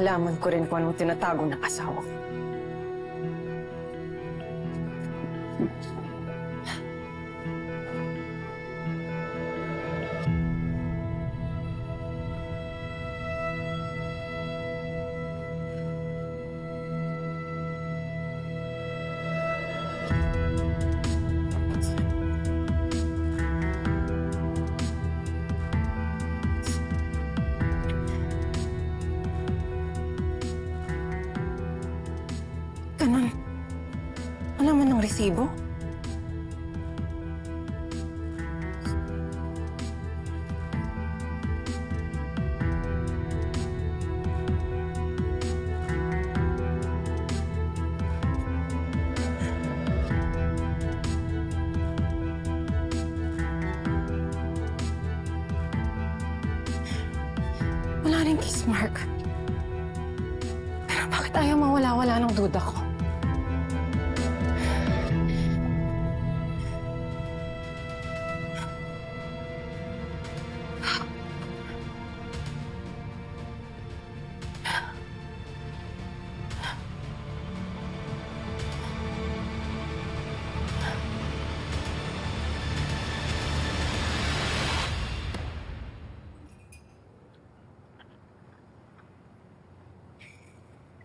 malaman ko rin kung anong tinatago ng asawa ko. Ganun. Wala man ng resibo? Wala rin kiss mark. Pero bakit ayaw mawala-wala ng duda ko?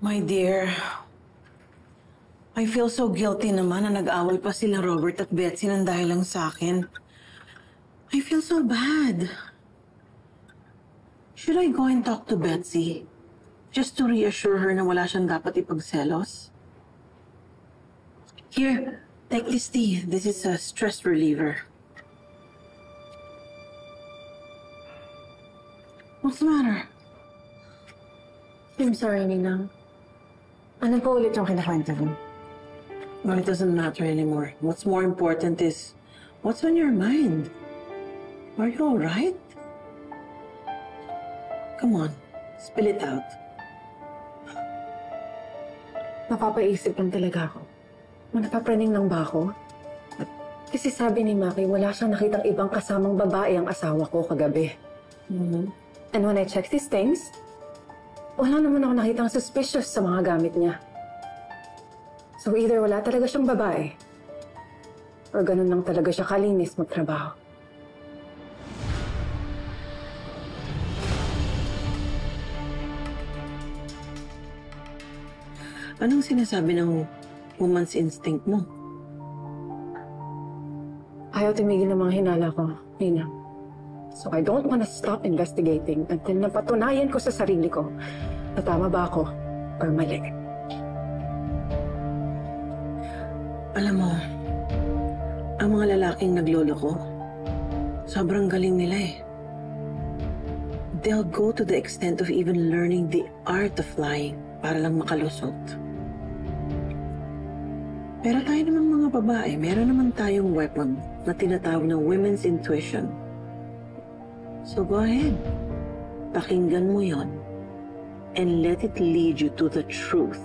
My dear, I feel so guilty naman na nag-away pa sila Robert at Betsy nang dahil lang sa akin. I feel so bad. Should I go and talk to Betsy? Just to reassure her na wala siyang dapat ipagselos? Here, take this tea. This is a stress reliever. What's the matter? I'm sorry, Ninang. Ano po ulit yung kinakwento mo? Well, it doesn't matter anymore. What's more important is, what's on your mind? Are you all right? Come on, spill it out. Napapaisip lang talaga ako. Napapraning lang ba ako? Kasi sabi ni Maki, wala siyang nakitang ibang kasamang babae ang asawa ko kagabi. And when I checked his things, wala naman ako nakitang suspicious sa mga gamit niya. So either wala talaga siyang babae, or ganun lang talaga siya kalinis magtrabaho. Anong sinasabi ng woman's instinct mo? Ayaw tumigil ng mga hinala ko, Nina. So I don't want to stop investigating until napatunayan ko sa sarili ko na tama ba ako or mali. Alam mo, ang mga lalaking naglolo ko, sobrang galing nila eh. They'll go to the extent of even learning the art of flying para lang makalusot. Pero tayo namang mga babae, meron naman tayong weapon na tinatawag na women's intuition. So go ahead, pakinggan mo yon and let it lead you to the truth.